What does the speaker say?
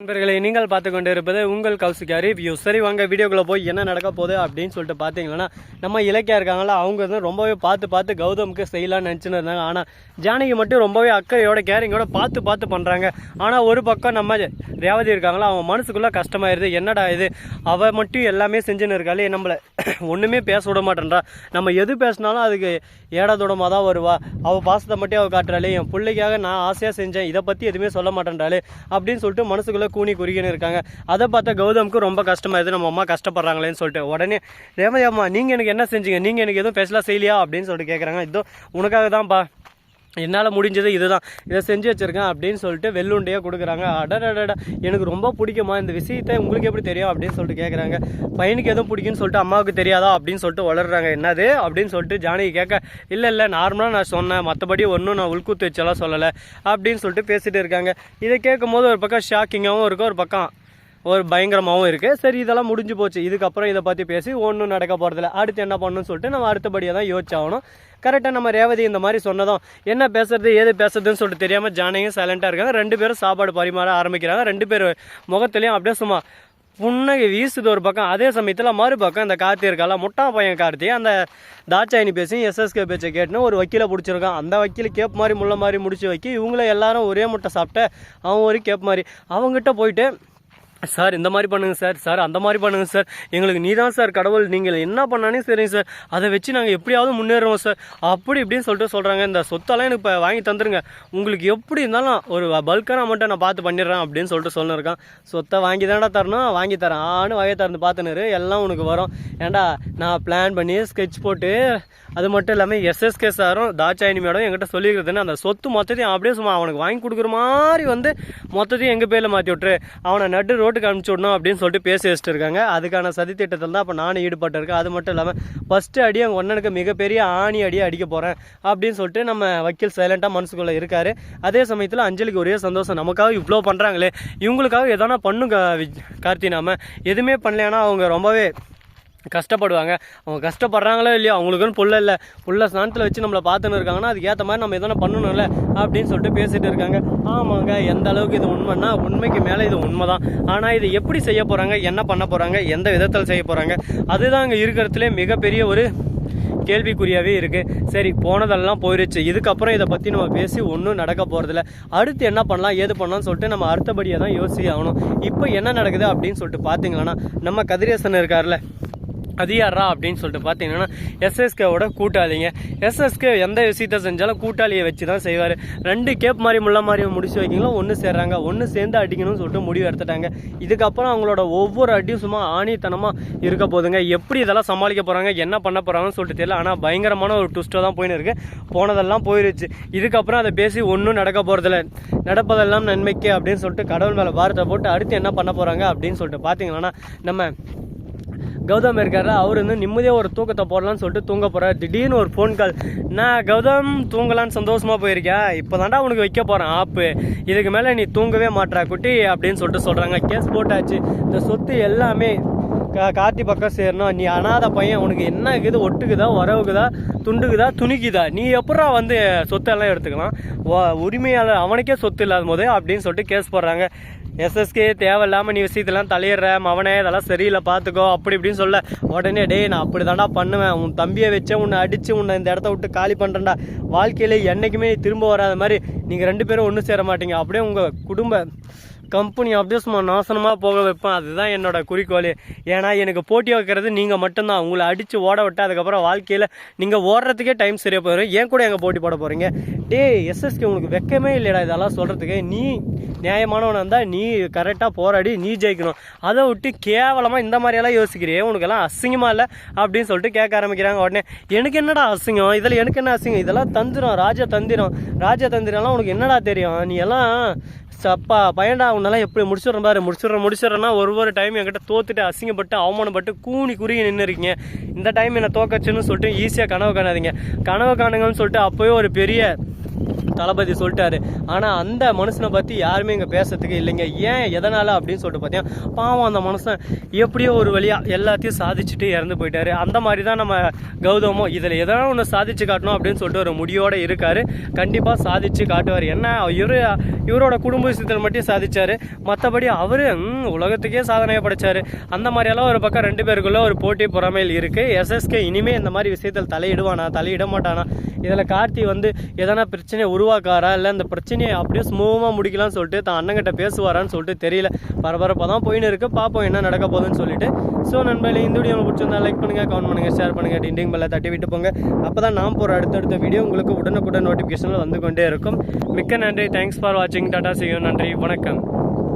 நண்பர்களை நீங்கள் பார்த்து கொண்டு இருப்பது உங்கள் கௌசிகா ரிவ்யூ. சரி வாங்க வீடியோக்குள்ளே போய் என்ன நடக்க போகுது அப்படின்னு சொல்லிட்டு பார்த்தீங்கன்னா, நம்ம இலக்கியா இருக்காங்களா, அவங்க வந்து ரொம்பவே பார்த்து கௌதமுக்கு செய்யலாம்னு நினச்சின்னு இருந்தாங்க. ஆனால் ஜானகி மட்டும் ரொம்பவே அக்கறையோட கேரிங்கோட பார்த்து பண்ணுறாங்க. ஆனால் ஒரு பக்கம் நம்ம ரேவதி இருக்காங்களா, அவங்க மனசுக்குள்ளே கஷ்டமாயிருது. என்னடா இது, அவள் மட்டும் எல்லாமே செஞ்சுன்னு இருக்காளே, நம்மளை ஒன்றுமே பேச விட மாட்டேன்றா, நம்ம எது பேசினாலும் அதுக்கு ஏடாதோடமாக தான் வருவா, அவள் பாசத்தை மட்டும் அவள் காட்டுறாளே, என் பிள்ளைக்காக நான் ஆசையாக செஞ்சேன், இதை பற்றி எதுவுமே சொல்ல மாட்டேன்றாளே அப்படின்னு சொல்லிட்டு மனசுக்குள்ளே கூனி குறுகின்னு இருக்காங்க. அதை பார்த்தா கௌதமுக்கு ரொம்ப கஷ்டமாயிருது, நம்ம அம்மா கஷ்டப்படுறாங்களேன்னு சொல்லிட்டு உடனே ரேவதி அம்மா, நீங்கள் எனக்கு என்ன செஞ்சீங்க, நீங்கள் எனக்கு எதுவும் ஸ்பெஷலாக செய்யலையா அப்படின்னு சொல்லிட்டு கேட்குறாங்க. இதோ உனக்காக தான்ப்பா, என்னால் முடிஞ்சது இதுதான், இதை செஞ்சு வச்சுருக்கேன் அப்படின்னு சொல்லிட்டு வெள்ளுண்டையாக கொடுக்குறாங்க. அடடடா, எனக்கு ரொம்ப பிடிக்குமா இந்த விஷயத்தை, உங்களுக்கு எப்படி தெரியும் அப்படின்னு சொல்லிட்டு கேட்குறாங்க. பையனுக்கு எதுவும் பிடிக்குன்னு சொல்லிட்டு அம்மாவுக்கு தெரியாதா அப்படின்னு சொல்லிட்டு வளர்றாங்க. என்னது அப்படின்னு சொல்லிட்டு ஜானகி கேட்க, இல்லை நார்மலாக நான் சொன்னேன், மற்றபடி ஒன்றும் நான் உள்கூத்து வச்செல்லாம் சொல்லலை அப்படின்னு சொல்லிட்டு பேசிகிட்டு இருக்காங்க. இதை கேட்கும் போது ஒரு பக்கம் ஷாக்கிங்காகவும் இருக்கும், ஒரு பக்கம் ஒரு பயங்கரமாகவும் இருக்குது. சரி இதெல்லாம் முடிஞ்சு போச்சு, இதுக்கப்புறம் இதை பற்றி பேசி ஒன்றும் நடக்க போகிறதில்ல, அடுத்து என்ன பண்ணணும்னு சொல்லிட்டு நம்ம அடுத்தபடியாக தான் யோசிச்சாகணும். கரெக்டாக நம்ம ரேவதி இந்த மாதிரி சொன்னதும் என்ன பேசுறது ஏது பேசுறதுன்னு சொல்லிட்டு தெரியாமல் ஜானகியும் சைலண்ட்டாக இருக்காங்க. ரெண்டு பேரும் சாப்பாடு பரிமாற ஆரம்பிக்கிறாங்க. ரெண்டு பேர் முகத்துலேயும் அப்படியே சும்மா புன்னகை வீசுது ஒரு பக்கம். அதே சமயத்தில் மறுபக்கம் இந்த கார்த்தி இருக்கால, முட்டா பையன் கார்த்தி, அந்த தாட்சாயினி பேசி எஸ்எஸ்கே பேச்சை கேட்டுன்னு ஒரு வக்கீலை பிடிச்சிருக்கான். அந்த வக்கீல் கேப் மாதிரி முள்ள மாதிரி முடிச்சு வைக்கி இவங்கள எல்லாரும் ஒரே முட்டை சாப்பிட்ட அவன் ஒரு கேப் மாதிரி அவங்ககிட்ட போயிட்டு, சார் இந்த மாதிரி பண்ணுங்க சார் அந்த மாதிரி பண்ணுங்க சார், எங்களுக்கு நீ தான் சார் கடவுள், நீங்கள் என்ன பண்ணானே சரிங்க சார், அதை வச்சு நாங்கள் எப்படியாவது முன்னேறுவோம் சார் அப்படி இப்படின்னு சொல்லிட்டு சொல்கிறாங்க. இந்த சொத்தெல்லாம் எனக்கு இப்போ வாங்கி தந்துருங்க, உங்களுக்கு எப்படி இருந்தாலும் ஒரு பல்கான அமௌண்ட்டை நான் பார்த்து பண்ணிடுறேன் அப்படின்னு சொல்லிட்டு சொல்லிருக்கான். சொத்தை வாங்கி தானடா தரணும், வாங்கி தரேன் ஆன்னு வகையை திறந்து பார்த்துன்னு எல்லாம் உனக்கு வரும். ஏன்டா நான் பிளான் பண்ணி ஸ்கெட்ச் போட்டு, அது மட்டும் இல்லாமல் எஸ்எஸ்கே சாரும் தாட்சாயினி மேடம் என்கிட்ட சொல்லியிருக்கிறதுன்னு அந்த சொத்து மொத்தத்தையும் அப்படியே சும்மா அவனுக்கு வாங்கி கொடுக்குற மாதிரி வந்து மொத்தத்தையும் எங்கள் பேரில் மாற்றி விட்டுரு, அவனை நடு ரோட்டுக்கு அனுப்பிச்சி விடணும் அப்படின்னு சொல்லிட்டு பேசி வச்சுட்டு இருக்காங்க. அதுக்கான சதி திட்டத்தில் தான் இப்போ நானும் ஈடுபட்டு இருக்கேன். அது மட்டும் இல்லாமல் ஃபஸ்ட்டு அடி அவங்க ஒன்னனுக்கு மிகப்பெரிய ஆணி அடியை அடிக்க போகிறேன் அப்படின்னு சொல்லிட்டு நம்ம வக்கீல் சைலண்ட்டாக மனசுக்குள்ளே இருக்காரு. அதே சமயத்தில் அஞ்சலிக்கு ஒரே சந்தோஷம், நமக்காக இவ்வளோ பண்ணுறாங்களே, இவங்களுக்காக எதனா பண்ணுங்க கார்த்தி, நாம எதுவுமே பண்ணலைன்னா அவங்க ரொம்பவே கஷ்டப்படுவாங்க. அவங்க கஷ்டப்படுறாங்களோ இல்லையோ, அவங்களுக்குன்னு புள்ள ஸ்நானத்தில் வச்சு நம்மளை பார்த்துன்னு இருக்காங்கன்னா அதுக்கு ஏற்ற மாதிரி நம்ம எதனா பண்ணணும்ல அப்படின்னு சொல்லிட்டு பேசிகிட்டு இருக்காங்க. ஆமாங்க, எந்த அளவுக்கு இது உண்மைன்னா உண்மைக்கு மேலே இது உண்மை தான். ஆனால் இது எப்படி செய்ய போகிறாங்க, என்ன பண்ண போகிறாங்க, எந்த விதத்தில் செய்ய போகிறாங்க, அதுதான் அங்கே இருக்கிறதுலே மிகப்பெரிய ஒரு கேள்விக்குறியாகவே இருக்குது. சரி போனதெல்லாம் போயிடுச்சு, இதுக்கப்புறம் இதை பற்றி நம்ம பேசி ஒன்றும் நடக்க போகிறதில்ல. அடுத்து என்ன பண்ணலாம் ஏது பண்ணலாம்னு சொல்லிட்டு நம்ம அடுத்தபடியாக தான் யோசிக்க ஆகணும். இப்போ என்ன நடக்குது அப்படின்னு சொல்லிட்டு பார்த்தீங்கன்னா, நம்ம கதிரேசன் இருக்கார்ல, அது யாரா அப்படின்னு சொல்லிட்டு பார்த்தீங்கன்னா எஸ்எஸ்கேவோட கூட்டாளிங்க. எஸ்எஸ்கே எந்த விஷயத்த செஞ்சாலும் கூட்டாளியை வச்சு தான் செய்வார். ரெண்டு கேப் மாதிரி முள்ள மாதிரி முடிச்சு வைக்கிங்களோ ஒன்று சேர்றாங்க, ஒன்று சேர்ந்து அடிக்கணும்னு சொல்லிட்டு முடிவு எடுத்துட்டாங்க. இதுக்கப்புறம் அவங்களோட ஒவ்வொரு அடியும் சும்மா ஆணித்தனமாக இருக்க போதுங்க. எப்படி இதெல்லாம் சமாளிக்க போகிறாங்க, என்ன பண்ண போகிறாங்கன்னு சொல்லிட்டு தெரியல. ஆனால் பயங்கரமான ஒரு ட்விஸ்ட்டாக தான் போயின்னு இருக்கு. போனதெல்லாம் போயிடுச்சு, இதுக்கப்புறம் அதை பேசி ஒன்றும் நடக்க போகிறதில்ல. நடப்பதெல்லாம் நன்மைக்கு அப்படின்னு சொல்லிட்டு கடவுள் மேலே வார்த்தை போட்டு அடுத்து என்ன பண்ண போகிறாங்க அப்படின்னு சொல்லிட்டு பார்த்தீங்கன்னா, நம்ம கௌதம் இருக்காரு, அவர் வந்து நிம்மதியாக ஒரு தூக்கத்தை போடலான்னு சொல்லிட்டு தூங்க போகிறார். திடீர்னு ஒரு ஃபோன் கால், நான் கௌதம் தூங்கலான்னு சந்தோஷமாக போயிருக்கேன், இப்போ தாண்டா உனக்கு வைக்க போகிறேன் ஆப்பு, இதுக்கு மேலே நீ தூங்கவே மாட்டா குட்டி அப்படின்னு சொல்லிட்டு சொல்கிறாங்க. கேஸ் போட்டாச்சு, இந்த சொத்து எல்லாமே கார்த்தி பக்கம் சேரணும், நீ அனாத பையன், உனக்கு என்ன இருக்குது, ஒட்டுக்குதா உறவுக்குதா துண்டுக்குதா துணிக்குதா, நீ எப்படா வந்து சொத்தெல்லாம் எடுத்துக்கலாம், உரிமையாளர் அவனுக்கே சொத்து இல்லாத போது அப்படின்னு சொல்லிட்டு கேஸ் போடுறாங்க. எஸ்எஸ்கே தேவையில்லாமல் நீ விஷயத்தெல்லாம் தலையிடுற அவனே, இதெல்லாம் சரியில்லை பார்த்துக்கோ அப்படி இப்படின்னு சொல்ல உடனே, டே நான் அப்படி தாண்டா பண்ணுவேன், உன் தம்பியை வச்சேன், உன்னை அடித்து உன்னை இந்த இடத்த விட்டு காலி பண்ணுறேன்டா, வாழ்க்கையில் என்றைக்குமே திரும்ப வராத மாதிரி நீங்கள் ரெண்டு பேரும் ஒன்றும் சேர மாட்டீங்க, அப்படியே உங்கள் குடும்ப கம்பெனி அப்படியே சும்மா நாசனமாக போக வைப்பேன், அதுதான் என்னோட குறிக்கோள். ஏன்னா எனக்கு போட்டி வைக்கிறது நீங்கள் மட்டும்தான், உங்களை அடித்து ஓட விட்டு அதுக்கப்புறம் வாழ்க்கையில் நீங்கள் ஓடுறதுக்கே டைம் சரியாக போயிடும், ஏன் கூட எங்கள் போட்டி போட போகிறீங்க, டே எஸ்எஸ்கே உனக்கு வெக்கமே இல்லைடா இதெல்லாம் சொல்கிறதுக்கு, நீ நியாயமானவனாக இருந்தால் நீ கரெக்டாக போராடி நீ ஜெயிக்கணும், அதை விட்டு கேவலமாக இந்த மாதிரியெல்லாம் யோசிக்கிறியே, உனக்கெல்லாம் அசிங்கமாக இல்லை அப்படின்னு சொல்லிட்டு கேட்க ஆரம்பிக்கிறாங்க. உடனே எனக்கு என்னடா அசிங்கம், இதில் எனக்கு என்ன அசிங்கம், இதெல்லாம் தந்திரம் ராஜதந்திரம்லாம் உனக்கு என்னடா தெரியும், நீ எல்லாம் சப்பா பையன்டா, உன்னெல்லாம் எப்படி முடிச்சிடுறேன் பாரு, முடிச்சிடுறேன்னா ஒரு டைம் என்கிட்ட தோத்துட்டு அசிங்கப்பட்டு அவமானப்பட்டு கூனி குறுகி நின்று இருக்கீங்க, இந்த டைம் என்னை தோக்கச்சுன்னு சொல்லிட்டு ஈஸியாக கனவு காணாதீங்க, கனவு காணுங்கன்னு சொல்லிட்டு அப்போயே ஒரு பெரிய தளபதி சொல்லிட்டாரு. ஆனால் அந்த மனுஷனை பற்றி யாருமே இங்கே பேசுறதுக்கு இல்லைங்க. ஏன் எதனால் அப்படின்னு சொல்லிட்டு பார்த்தீங்கன்னா, பாவம் அந்த மனுஷன் எப்படியோ ஒரு வழியாக எல்லாத்தையும் சாதிச்சுட்டு இறந்து போயிட்டாரு. அந்த மாதிரி தான் நம்ம கௌதமும் இதில் எதனா ஒன்று சாதிச்சு காட்டணும் அப்படின்னு சொல்லிட்டு ஒரு முடியோடு இருக்காரு. கண்டிப்பாக சாதிச்சு காட்டுவார். என்ன இவரோட குடும்ப விஷயத்தில் மட்டும் சாதிச்சாரு, மற்றபடி அவரு உலகத்துக்கே சாதனையை படைச்சாரு. அந்த மாதிரியெல்லாம் ஒரு பக்கம் 2 பேருக்குள்ள ஒரு போட்டி பொறாமையில் இருக்கு. எஸ்எஸ்கே இனிமே இந்த மாதிரி விஷயத்தில் தலையிடுவானா தலையிட மாட்டானா, இதில் கார்த்தி வந்து எதனா பிரச்சனையை உருவாக்காரா, இல்லை இந்த பிரச்சனையை அப்படியே ஸ்மூவாக முடிக்கலாம்னு சொல்லிட்டு தான் அண்ணங்கிட்ட பேசுவாரான்னு சொல்லிட்டு தெரியல. பரபரப்பாக தான் போயின்னு இருக்கு. பார்ப்போம் என்ன நடக்க போகுதுன்னு சொல்லிட்டு. ஸோ நண்பர்களே, இந்த வீடியோ பிடிச்சிருந்தா லைக் பண்ணுங்க, கமெண்ட் பண்ணுங்க, ஷேர் பண்ணுங்க, டிண்டிங் பெல்லை தட்டி விட்டு போங்க. அப்போ தான் நான் போகிற அடுத்தடுத்த வீடியோ உங்களுக்கு உடனுக்குடன் நோட்டிஃபிகேஷனில் வந்து கொண்டே இருக்கும். மிக்க நன்றி. தேங்க்ஸ் ஃபார் வாட்சிங். Tata, see you. நன்றி, வணக்கம்.